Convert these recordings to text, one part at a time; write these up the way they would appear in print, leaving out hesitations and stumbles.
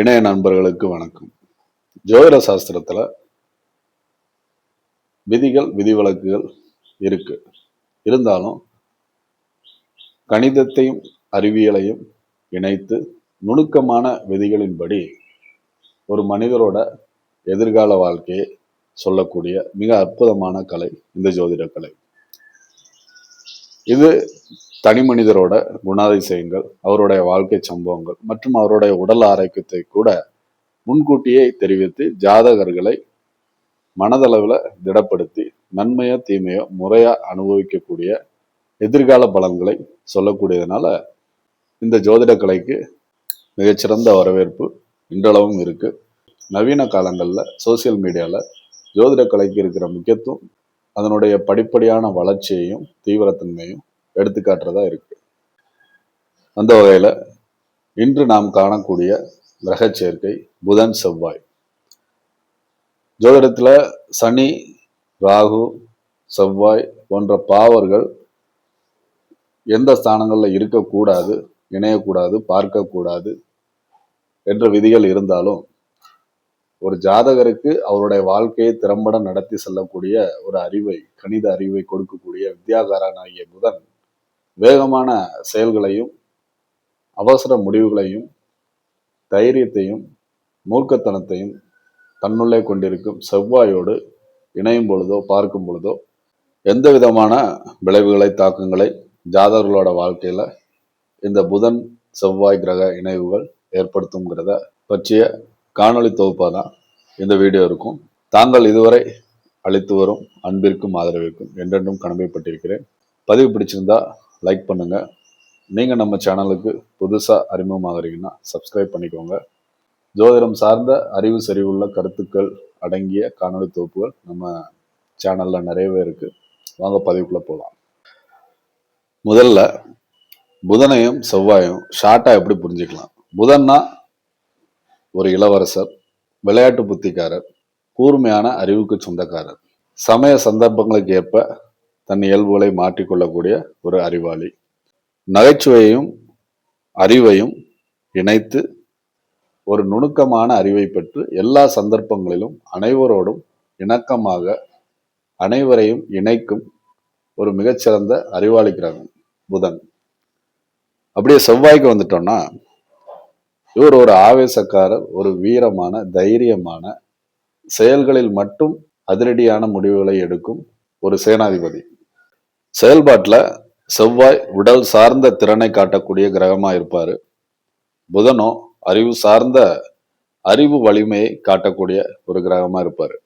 இணைய நண்பர்களுக்கு வணக்கம். ஜோதிட சாஸ்திரத்துல விதிகள் விதிவிலக்குகள் இருக்கு. இருந்தாலும் கணிதத்தையும் அறிவியலையும் இணைத்து நுணுக்கமான விதிகளின்படி ஒரு மனிதரோட எதிர்கால வாழ்க்கையை சொல்லக்கூடிய மிக அற்புதமான கலை இந்த ஜோதிட கலை. இது தனி மனிதரோட குணாதிசயங்கள், அவருடைய வாழ்க்கை சம்பவங்கள் மற்றும் அவருடைய உடல் ஆரோக்கியத்தை கூட முன்கூட்டியே தெரிவித்து ஜாதகர்களை மனதளவில் திடப்படுத்தி நன்மையோ தீமையோ முறையா அனுபவிக்கக்கூடிய எதிர்கால பலன்களை சொல்லக்கூடியதுனால இந்த ஜோதிட கலைக்கு மிகச்சிறந்த வரவேற்பு இன்றளவும் இருக்கு. நவீன காலங்களில் சோசியல் மீடியாவில் ஜோதிட கலைக்கு இருக்கிற முக்கியத்துவம் அதனுடைய படிப்படியான வளர்ச்சியையும் தீவிரத்தன்மையும் எடுத்துக்காட்டுறதா இருக்கு. அந்த வகையில் இன்று நாம் காணக்கூடிய கிரக சேர்க்கை புதன் செவ்வாய். ஜோதிடத்துல சனி, ராகு, செவ்வாய் போன்ற பாவர்கள் எந்த ஸ்தானங்கள்ல இருக்கக்கூடாது, இணையக்கூடாது, பார்க்கக்கூடாது என்ற விதிகள் இருந்தாலும் ஒரு ஜாதகருக்கு அவருடைய வாழ்க்கையை திறம்பட நடத்தி செல்லக்கூடிய ஒரு அறிவை, கணித அறிவை கொடுக்கக்கூடிய வித்யாகாரனாகிய புதன் வேகமான செயல்களையும் அவசர முடிவுகளையும் தைரியத்தையும் மூர்க்கத்தனத்தையும் தன்னுள்ளே கொண்டிருக்கும் செவ்வாயோடு இணையும் பொழுதோ பார்க்கும் பொழுதோ எந்த விதமான விளைவுகளை தாக்கங்களை ஜாதகர்களோட வாழ்க்கையில இந்த புதன் செவ்வாய் கிரக இணைவுகள் ஏற்படுத்துங்கிறத பற்றிய காணொளி தொகுப்பாக தான் இந்த வீடியோ இருக்கும். தாங்கள் இதுவரை அளித்து வரும் அன்பிற்கும் ஆதரவிற்கும் என்றென்றும் கடமைப்பட்டிருக்கிறேன். பதிவு பிடிச்சிருந்தா லைக் பண்ணுங்க. நீங்க நம்ம சேனலுக்கு புதுசா அறிமுகமாகறீங்கன்னா சப்ஸ்கிரைப் பண்ணிக்கோங்க. ஜோதிடம் சார்ந்த அறிவு செறிவுள்ள கருத்துக்கள் அடங்கிய காணொளி தொகுப்புகள் நம்ம சேனல்ல நிறையவே இருக்கு. வாங்க பதிவுக்குள்ள போகலாம். முதல்ல புதனையும் செவ்வாயும் ஷார்ட்டா எப்படி புரிஞ்சுக்கலாம். புதன்னா ஒரு இளவரசர், விளையாட்டு புத்திக்காரர், கூர்மையான அறிவுக்கு சொந்தக்காரர், சமய சந்தர்ப்பங்களுக்கு ஏற்ப தன் இயல்புகளை மாற்றிக்கொள்ளக்கூடிய ஒரு அறிவாளி, நகைச்சுவையையும் அறிவையும் இணைத்து ஒரு நுணுக்கமான அறிவை பெற்று எல்லா சந்தர்ப்பங்களிலும் அனைவரோடும் இணக்கமாக அனைவரையும் இணைக்கும் ஒரு மிகச்சிறந்த அறிவாளி கிரகம் புதன். அப்படியே செவ்வாய்க்கு வந்துட்டோம்னா இவர் ஒரு ஆவேசக்காரர், ஒரு வீரமான தைரியமான செயல்களில் மட்டும் அதிரடியான முடிவுகளை எடுக்கும் ஒரு சேனாதிபதி. செயல்பாட்டில் செவ்வாய் உடல் சார்ந்த திறனை காட்டக்கூடிய கிரகமா இருப்பாரு. புதனோ அறிவு சார்ந்த அறிவு வலிமையை காட்டக்கூடிய ஒரு கிரகமா இருப்பாரு.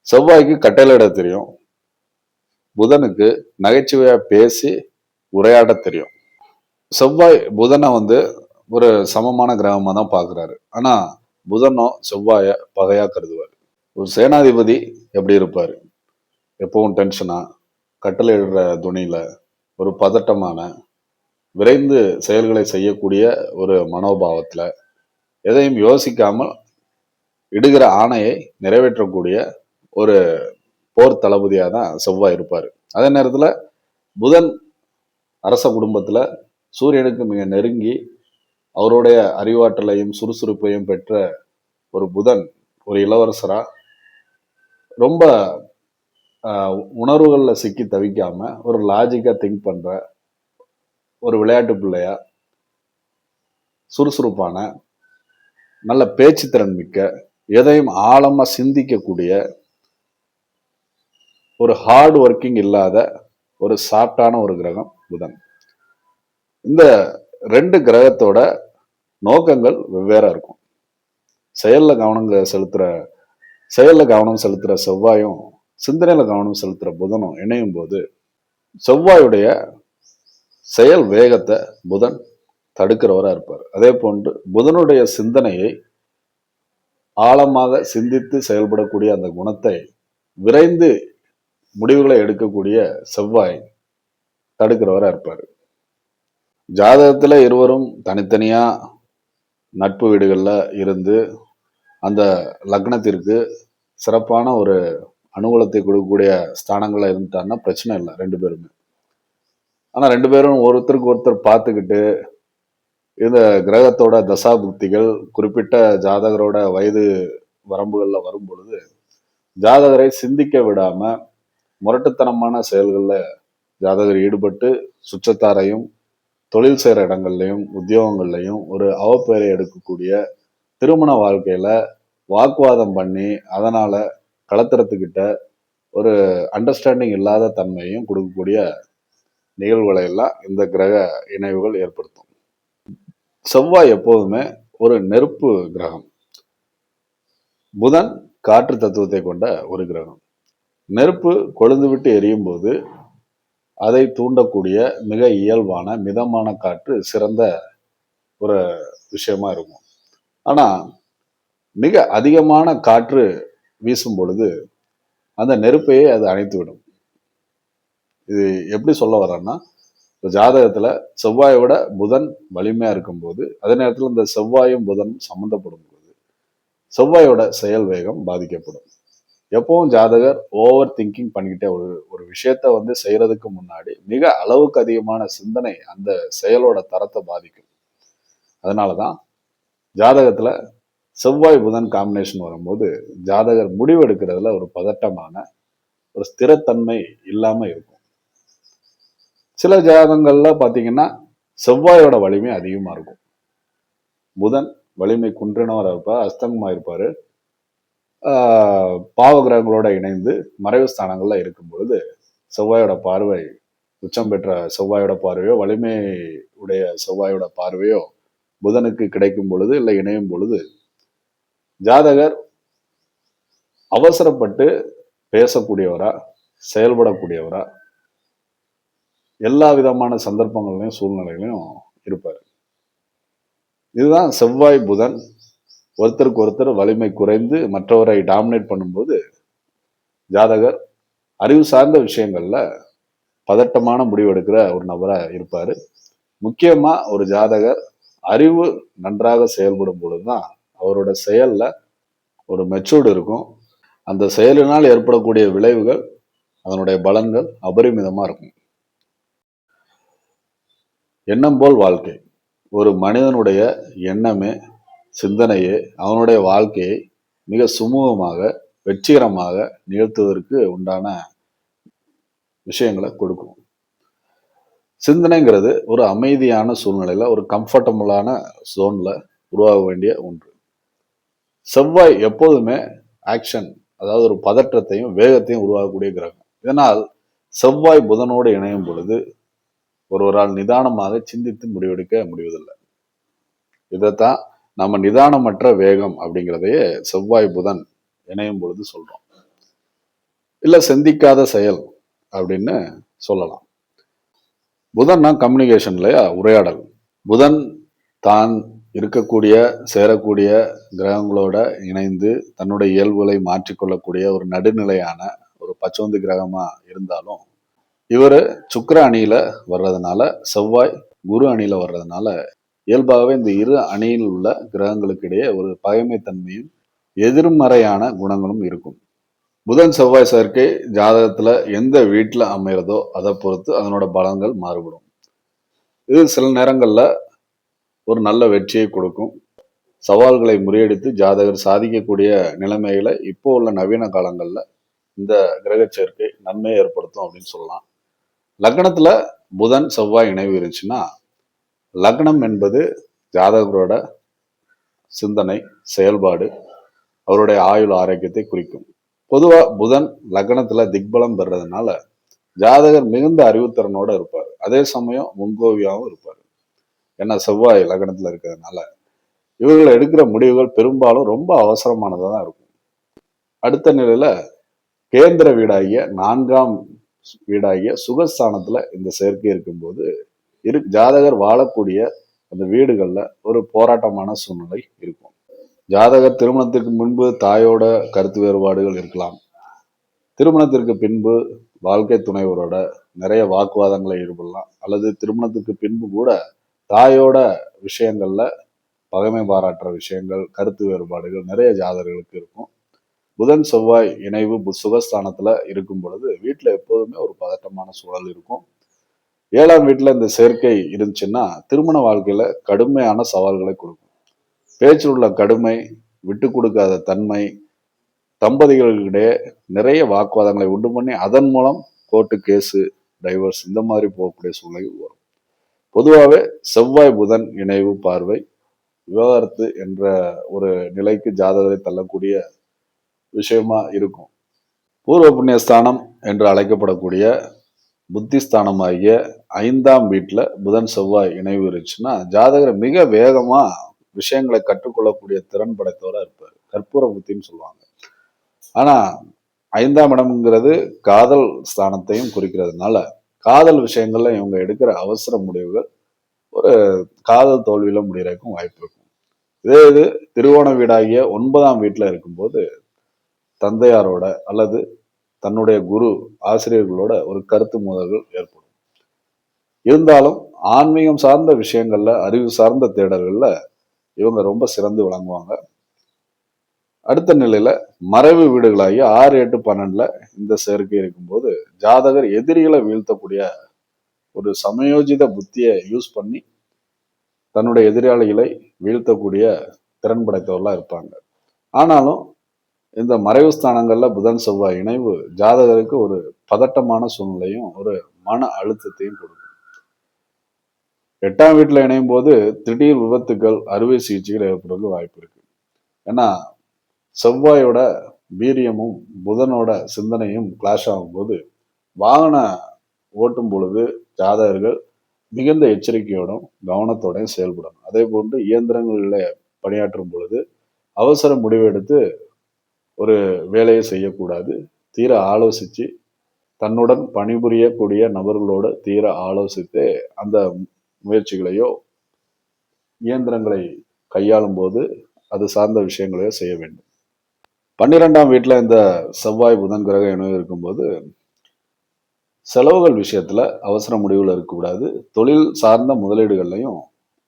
செவ்வாய்க்கு கட்டளையிட தெரியும், புதனுக்கு நகைச்சுவையா பேசி உரையாட தெரியும். செவ்வாய் புதனை ஒரு சமமான கிரகமா தான் பாக்குறாரு. ஆனா புதனோ செவ்வாய பகையா கருதுவார். ஒரு சேனாதிபதி எப்படி இருப்பாரு, எப்பவும் டென்ஷனா, கட்டளையிடுற துணியில, ஒரு பதட்டமான, விரைந்து செயல்களை செய்யக்கூடிய ஒரு மனோபாவத்துல, எதையும் யோசிக்காமல் இடுகிற ஆணையை நிறைவேற்றக்கூடிய ஒரு போர் தளபதியா தான் செவ்வாய் இருப்பாரு. அதே நேரத்துல புதன் அரச குடும்பத்துல சூரியனுக்கு மிக நெருங்கி அவருடைய அறிவாற்றலையும் சுறுசுறுப்பையும் பெற்ற ஒரு புதன் ஒரு இளவரசரா ரொம்ப உணர்வுகள்ல சிக்கி தவிக்காம ஒரு லாஜிக்கா திங்க் பண்ற ஒரு விளையாட்டு பிள்ளையா, சுறுசுறுப்பான, நல்ல பேச்சு திறன் மிக்க, எதையும் ஆழமா சிந்திக்கக்கூடிய, ஒரு ஹார்ட் ஒர்க்கிங் இல்லாத ஒரு சாஃப்டான ஒரு கிரகம் புதன். இந்த ரெண்டு கிரகத்தோட நோக்கங்கள் வெவ்வேறா இருக்கும். செயல்ல கவனம் செலுத்துற செவ்வாயும் சிந்தனையில கவனம் செலுத்துற புதனும் இணையும் போது செவ்வாயுடைய செயல் வேகத்தை புதன் தடுக்கிறவரா இருப்பார். அதே போன்று புதனுடைய சிந்தனையை ஆழமாக சிந்தித்து செயல்படக்கூடிய அந்த குணத்தை விரைந்து முடிவுகளை எடுக்கக்கூடிய செவ்வாய் தடுக்கிறவரா இருப்பார். ஜாதகத்துல இருவரும் தனித்தனியா நட்பு வீடுகள்ல இருந்து அந்த லக்னத்திற்கு சிறப்பான ஒரு அனுகூலத்தை கொடுக்கக்கூடிய ஸ்தானங்கள்ல இருந்துட்டாங்கன்னா பிரச்சனை இல்லை ரெண்டு பேருமே. ஆனா ரெண்டு பேரும் ஒருத்தருக்கு ஒருத்தர் பார்த்துக்கிட்டு இந்த கிரகத்தோட தசாபுக்திகள் குறிப்பிட்ட ஜாதகரோட வயது வரம்புகள்ல வரும் பொழுது ஜாதகரை சிந்திக்க விடாம முரட்டுத்தனமான செயல்கள்ல ஜாதகர் ஈடுபட்டு சுற்றத்தாரையும் தொழில் செய்கிற இடங்கள்லையும் உத்தியோகங்கள்லையும் ஒரு அவப்பெயரை எடுக்கக்கூடிய, திருமண வாழ்க்கையில வாக்குவாதம் பண்ணி அதனால கலத்திரத்துக்கிட்ட ஒரு அண்டர்ஸ்டாண்டிங் இல்லாத தன்மையும் கொடுக்கக்கூடிய நிகழ்வுகளை எல்லாம் இந்த கிரக இணைவுகள் ஏற்படுத்தும். செவ்வாய் எப்போதுமே ஒரு நெருப்பு கிரகம். புதன் காற்று தத்துவத்தை கொண்ட ஒரு கிரகம். நெருப்பு கொழுந்து விட்டு எரியும் போது அதை தூண்டக்கூடிய மிக இயல்பான மிதமான காற்று சிறந்த ஒரு விஷயமா இருக்கும். ஆனா மிக அதிகமான காற்று வீசும் பொழுது அந்த நெருப்பையே அது அணைத்து விடும். இது எப்படி சொல்ல வர்றேன்னா, ஜாதகத்துல செவ்வாயோட புதன் வலிமையா இருக்கும்போது அதே நேரத்தில் இந்த செவ்வாயும் புதனும் சம்மந்தப்படும் போது செவ்வாயோட செயல் வேகம் பாதிக்கப்படும். எப்பவும் ஜாதகர் ஓவர் திங்கிங் பண்ணிக்கிட்டே ஒரு ஒரு விஷயத்த செய்யறதுக்கு முன்னாடி மிக அளவுக்கு அதிகமான சிந்தனை அந்த செயலோட தரத்தை பாதிக்கும். அதனாலதான் ஜாதகத்துல செவ்வாய் புதன் காம்பினேஷன் வரும்போது ஜாதகர் முடிவெடுக்கிறதுல ஒரு பதட்டமான ஒரு ஸ்திரத்தன்மை இல்லாம இருக்கும். சில ஜாதகங்கள்ல பாத்தீங்கன்னா செவ்வாயோட வலிமை அதிகமா இருக்கும். புதன் வலிமை குன்றினவராக இருப்பார், அஸ்தங்கமா இருப்பாரு. பாவ கிரகங்களோட இணைந்து மறைவு ஸ்தானங்கள்ல இருக்கும் பொழுது செவ்வாயோட பார்வை, உச்சம் பெற்ற செவ்வாயோட பார்வையோ வலிமை உடைய செவ்வாயோட பார்வையோ புதனுக்கு கிடைக்கும் பொழுது இல்லை இணையும் பொழுது ஜாதகர் அவசரப்பட்டு பேசக்கூடியவரா, செயல்படக்கூடியவரா, எல்லா விதமான சந்தர்ப்பங்களையும் சூழ்நிலைகளையும் இருப்பார். இதுதான் செவ்வாய் புதன் ஒருத்தருக்கு ஒருத்தர் வலிமை குறைந்து மற்றவரை டாமினேட் பண்ணும்போது ஜாதகர் அறிவு சார்ந்த விஷயங்கள்ல பதட்டமான முடிவெடுக்கிற ஒரு நபரா இருப்பாரு. முக்கியமா ஒரு ஜாதகர் அறிவு நன்றாக செயல்படும் பொழுதுதான் அவரோட செயல்ல ஒரு மெச்சூர்டு இருக்கும். அந்த செயலினால் ஏற்படக்கூடிய விளைவுகள், அதனுடைய பலன்கள் அபரிமிதமா இருக்கும். எண்ணம் போல் வாழ்க்கை. ஒரு மனிதனுடைய எண்ணமே, சிந்தனையே அவனுடைய வாழ்க்கையை மிக சுமூகமாக வெற்றிகரமாக நிகழ்த்துவதற்கு உண்டான விஷயங்களை கொடுக்கும். சிந்தனைங்கிறது ஒரு அமைதியான சூழ்நிலையில ஒரு கம்ஃபர்டபுளான ஜோன்ல உருவாக வேண்டிய ஒன்று. செவ்வாய் எப்போதுமே ஆக்ஷன், அதாவது ஒரு பதற்றத்தையும் வேகத்தையும் உருவாக்கக்கூடிய கிரகம். இதனால் செவ்வாய் புதனோடு இணையும் பொழுது ஒருவரால் நிதானமாக சிந்தித்து முடிவெடுக்க முடிவதில்லை. இதைத்தான் நம்ம நிதானமற்ற வேகம் அப்படிங்கிறதையே செவ்வாய் புதன் இணையும் பொழுது சொல்றோம். இல்ல சிந்திக்காத செயல் அப்படின்னு சொல்லலாம். புதன்னா கம்யூனிகேஷன் இல்லையா, உரையாடல். புதன் தான் இருக்கக்கூடிய சேரக்கூடிய கிரகங்களோட இணைந்து தன்னுடைய இயல்புகளை மாற்றிக்கொள்ளக்கூடிய ஒரு நடுநிலையான ஒரு பச்சோந்தி கிரகமா இருந்தாலும் இவர் சுக்கிர அணியில வர்றதுனால, செவ்வாய் குரு அணியில வர்றதுனால இயல்பாகவே இந்த இரு அணியில் உள்ள கிரகங்களுக்கு இடையே ஒரு பகைமைத்தன்மையும் எதிர்மறையான குணங்களும் இருக்கும். புதன் செவ்வாய் சேர்க்கை ஜாதகத்துல எந்த வீட்டுல அமைகிறதோ அதை பொறுத்து அதனோட பலன்கள் மாறுபடும். இது சில நேரங்கள்ல ஒரு நல்ல வெற்றியை கொடுக்கும். சவால்களை முறியடித்து ஜாதகர் சாதிக்கக்கூடிய நிலைமைகளை இப்போ உள்ள நவீன காலங்கள்ல இந்த கிரக சேர்க்கை நன்மையை ஏற்படுத்தும் அப்படின்னு சொல்லலாம். லக்னத்துல புதன் செவ்வாய் இணைவு இருந்துச்சுன்னா, லக்னம் என்பது ஜாதகரோட சிந்தனை, செயல்பாடு, அவருடைய ஆயுள் ஆரோக்கியத்தை குறிக்கும். பொதுவா புதன் லக்னத்துல திக்பலம் பெறதுனால ஜாதகர் மிகுந்த அறிவுத்திறனோட இருப்பார். அதே சமயம் முன்கோவியாவும் இருப்பார். ஏன்னா செவ்வாய் லக்னத்துல இருக்கிறதுனால இவர்கள் எடுக்கிற முடிவுகள் பெரும்பாலும் ரொம்ப அவசரமானதா தான் இருக்கும். அடுத்த நிலையில கேந்திர வீடாகிய 4ஆம் வீடாகிய சுகஸ்தானத்துல இந்த சேர்க்கை இருக்கும்போது ஜாதகர் வாழக்கூடிய அந்த வீடுகள்ல ஒரு போராட்டமான சூழ்நிலை இருக்கும். ஜாதகர் திருமணத்திற்கு முன்பு தாயோட கருத்து வேறுபாடுகள் இருக்கலாம். திருமணத்திற்கு பின்பு வாழ்க்கை துணைவரோட நிறைய வாக்குவாதங்களை ஈடுபடலாம். அல்லது திருமணத்துக்கு பின்பு கூட தாயோட விஷயங்கள்ல பகைமை பாராட்டுற விஷயங்கள், கருத்து வேறுபாடுகள் நிறைய ஜாதகர்களுக்கு இருக்கும். புதன் செவ்வாய் இணைவு சுகஸ்தானத்துல இருக்கும் பொழுது வீட்டுல எப்போதுமே ஒரு பதட்டமான சூழல் இருக்கும். 7ஆம் வீட்டுல இந்த சேர்க்கை இருந்துச்சுன்னா திருமண வாழ்க்கையில கடுமையான சவால்களை கொடுக்கும். பேச்சில் உள்ள கடுமை, விட்டு கொடுக்காத தன்மை, தம்பதிகளிடையே நிறைய வாக்குவாதங்களை உண்டு பண்ணி அதன் மூலம் கோர்ட்டு கேஸு, டைவர்ஸ் இந்த மாதிரி போகக்கூடிய சூழ்நிலை வரும். பொதுவாகவே செவ்வாய் புதன் இணைவு பார்வை விவாகரத்து என்ற ஒரு நிலைக்கு ஜாதகரை தள்ளக்கூடிய விஷயமா இருக்கும். பூர்வ புண்ணியஸ்தானம் என்று அழைக்கப்படக்கூடிய புத்திஸ்தானமாகிய 5ஆம் வீட்டுல புதன் செவ்வாய் இணைவு இருந்துச்சுன்னா ஜாதகரை மிக வேகமா விஷயங்களை கற்றுக்கொள்ளக்கூடிய திறன் படைத்தவரா இருப்பார். கற்பூர புத்தின்னு சொல்லுவாங்க. ஆனா 5ஆம் இடம்ங்கிறது காதல் ஸ்தானத்தையும் குறிக்கிறதுனால காதல் விஷயங்கள்ல இவங்க எடுக்கிற அவசர முடிவுகள் ஒரு காதல் தோல்வியில முடியறதுக்கும் வாய்ப்பு இருக்கும். இதே இது திருவோண வீடாகிய 9ஆம் வீட்டுல இருக்கும்போது தந்தையாரோட அல்லது தன்னுடைய குரு ஆசிரியர்களோட ஒரு கருத்து மோதல்கள் ஏற்படும். இருந்தாலும் ஆன்மீகம் சார்ந்த விஷயங்கள்ல, அறிவு சார்ந்த தேடல்கள்ல இவங்க ரொம்ப சிறந்து விளங்குவாங்க. அடுத்த நிலையில மறைவு வீடுகளாகி 6, 8, 12ல இந்த சேர்க்கை இருக்கும்போது ஜாதகர் எதிரிகளை வீழ்த்தக்கூடிய ஒரு சமயோஜித புத்தியை யூஸ் பண்ணி தன்னுடைய எதிராளிகளை வீழ்த்தக்கூடிய திறன் படைத்தவர்களா இருப்பாங்க. ஆனாலும் இந்த மறைவு ஸ்தானங்கள்ல புதன் செவ்வாய் இணைவு ஜாதகருக்கு ஒரு பதட்டமான சூழ்நிலையும் ஒரு மன அழுத்தத்தையும் கொடுக்கும். 8ஆம் வீட்டுல இணையும் போது திடீர் விபத்துக்கள், அறுவை சிகிச்சைகள் ஏற்படுறதுக்கு வாய்ப்பு இருக்கு. ஏன்னா செவ்வாயோட வீரியமும் புதனோட சிந்தனையும் கிளாஷ் ஆகும்போது வாகன ஓட்டும் பொழுது ஜாதகர்கள் மிகுந்த எச்சரிக்கையோடும் கவனத்தோடையும் செயல்படணும். அதே போன்று இயந்திரங்களில் பணியாற்றும் பொழுது அவசர முடிவெடுத்து ஒரு வேலையை செய்யக்கூடாது. தீர ஆலோசித்து தன்னுடன் பணிபுரியக்கூடிய நபர்களோடு தீர ஆலோசித்து அந்த முயற்சிகளையோ இயந்திரங்களை கையாளும் போது அது சார்ந்த விஷயங்களையோ செய்ய வேண்டும். 12ஆம் வீட்டுல இந்த செவ்வாய் புதன் கிரக இணைவு இருக்கும்போது செலவுகள் விஷயத்துல அவசர முடிவுகள் இருக்கக்கூடாது. தொழில் சார்ந்த முதலீடுகள்லையும்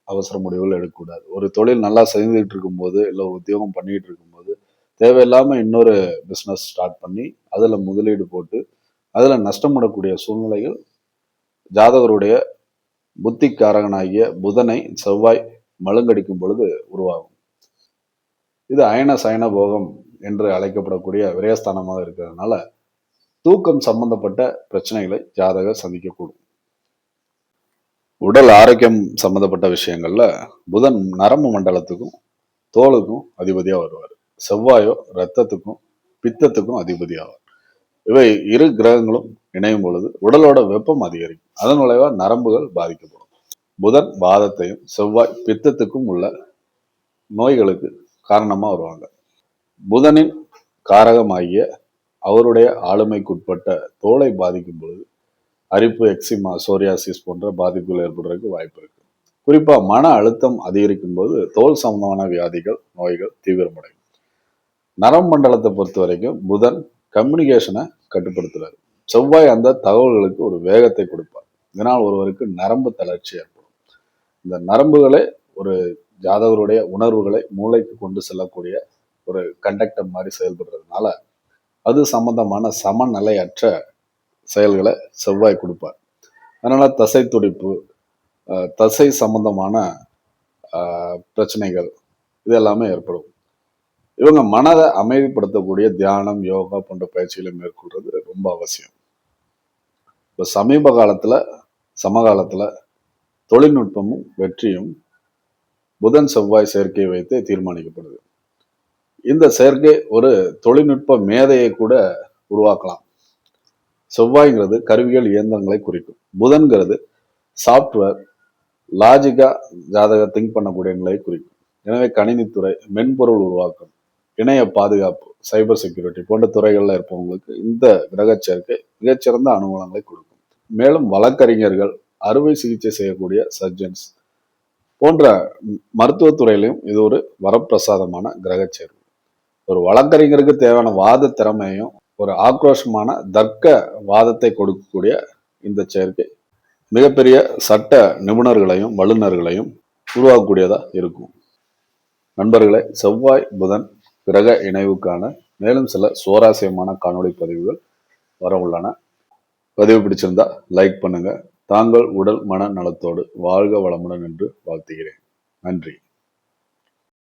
அவசர முடிவுகள் எடுக்கக்கூடாது. ஒரு தொழில் நல்லா செஞ்சுட்டு இருக்கும்போது இல்லை ஒரு உத்தியோகம் பண்ணிட்டு இருக்கும்போது தேவையில்லாம இன்னொரு பிஸ்னஸ் ஸ்டார்ட் பண்ணி அதுல முதலீடு போட்டு அதுல நஷ்டப்படக்கூடிய சூழ்நிலைகள் ஜாதகருடைய புத்திக்காரகனாகிய புதனை செவ்வாய் மழுங்கடிக்கும் பொழுது உருவாகும். இது அயன சயன போகம் என்று அழைக்கப்படக்கூடிய விரயஸ்தானமாக இருக்கிறதுனால தூக்கம் சம்பந்தப்பட்ட பிரச்சனைகளை ஜாதகர் சந்திக்கக்கூடும். உடல் ஆரோக்கியம் சம்பந்தப்பட்ட விஷயங்கள்ல புதன் நரம்பு மண்டலத்துக்கும் தோலுக்கும் அதிபதியா வருவார். செவ்வாயோ ரத்தத்துக்கும் பித்தத்துக்கும் அதிபதியாவார். இவை இரு கிரகங்களும் இணையும் பொழுது உடலோட வெப்பம் அதிகரிக்கும். அதன் விளைவா நரம்புகள் பாதிக்கப்படும். புதன் வாதத்தையும் செவ்வாய் பித்தத்துக்கும் உள்ள நோய்களுக்கு காரணமா வருவாங்க. புதனின் காரகமாகிய அவருடைய ஆளுமைக்குட்பட்ட தோலை பாதிக்கும் பொழுது அரிப்பு, எக்ஸிமா, சோரியாசிஸ் போன்ற பாதிப்புகள் ஏற்படுறதுக்கு வாய்ப்பு இருக்கு. குறிப்பா மன அழுத்தம் அதிகரிக்கும் போது தோல் சம்பந்தமான வியாதிகள், நோய்கள் தீவிரமடையும். நரம்பு மண்டலத்தை பொறுத்த வரைக்கும் புதன் கம்யூனிகேஷனை கட்டுப்படுத்துறாரு. செவ்வாய் அந்த தகவல்களுக்கு ஒரு வேகத்தை கொடுப்பார். இதனால் ஒருவருக்கு நரம்பு தளர்ச்சி ஏற்படும். இந்த நரம்புகளை ஒரு ஜாதகருடைய உணர்வுகளை மூளைக்கு கொண்டு செல்லக்கூடிய ஒரு கண்டக்டர் மாதிரி செயல்படுறதுனால அது சம்பந்தமான சமநிலையற்ற செயல்களை செவ்வாய் கொடுப்பார். அதனால தசை துடிப்பு, தசை சம்பந்தமான பிரச்சனைகள் இது எல்லாமே ஏற்படும். இவங்க மனதை அமைதிப்படுத்தக்கூடிய தியானம், யோகா போன்ற பயிற்சிகளை மேற்கொள்றது ரொம்ப அவசியம். இப்போ சமகாலத்துல தொழில்நுட்பமும் வெற்றியும் புதன் செவ்வாய் சேர்க்கையை வைத்து தீர்மானிக்கப்படுது. இந்த சேர்க்கை ஒரு தொழில்நுட்ப மேதையை கூட உருவாக்கலாம். செவ்வாய்ங்கிறது கருவிகள், இயந்திரங்களை குறிக்கும். புதன்கிறது சாப்ட்வேர், லாஜிக்கா ஜாதக திங்க் பண்ணக்கூடிய நிலையை குறிக்கும். எனவே கணினித்துறை, மென்பொருள் உருவாக்கம், இணைய பாதுகாப்பு, சைபர் செக்யூரிட்டி போன்ற துறைகள்ல இருப்பவங்களுக்கு இந்த கிரக சேர்க்கை மிகச்சிறந்த அனுகூலங்களை கொடுக்கும். மேலும் வழக்கறிஞர்கள், அறுவை சிகிச்சை செய்யக்கூடிய சர்ஜன்ஸ் போன்ற மருத்துவத்துறையிலையும் இது ஒரு வரப்பிரசாதமான கிரக சேர்க்கை. ஒரு வழக்கறிஞருக்கு தேவையான வாத திறமையும் ஒரு ஆக்ரோஷமான தர்க்க வாதத்தை கொடுக்கக்கூடிய இந்த சேர்க்கை மிகப்பெரிய சட்ட நிபுணர்களையும் வல்லுநர்களையும் உருவாக்கக்கூடியதா இருக்கும். நண்பர்களே, செவ்வாய் புதன் கிரக இணைவுக்கான மேலும் சில சுவாரஸ்யமான காணொளி பதிவுகள் வர உள்ளன. பதிவு பிடிச்சிருந்தா லைக் பண்ணுங்க, தாங்கள் உடல் மன நலத்தோடு வாழ்க வளமுடன் என்று வாழ்த்துகிறேன். நன்றி.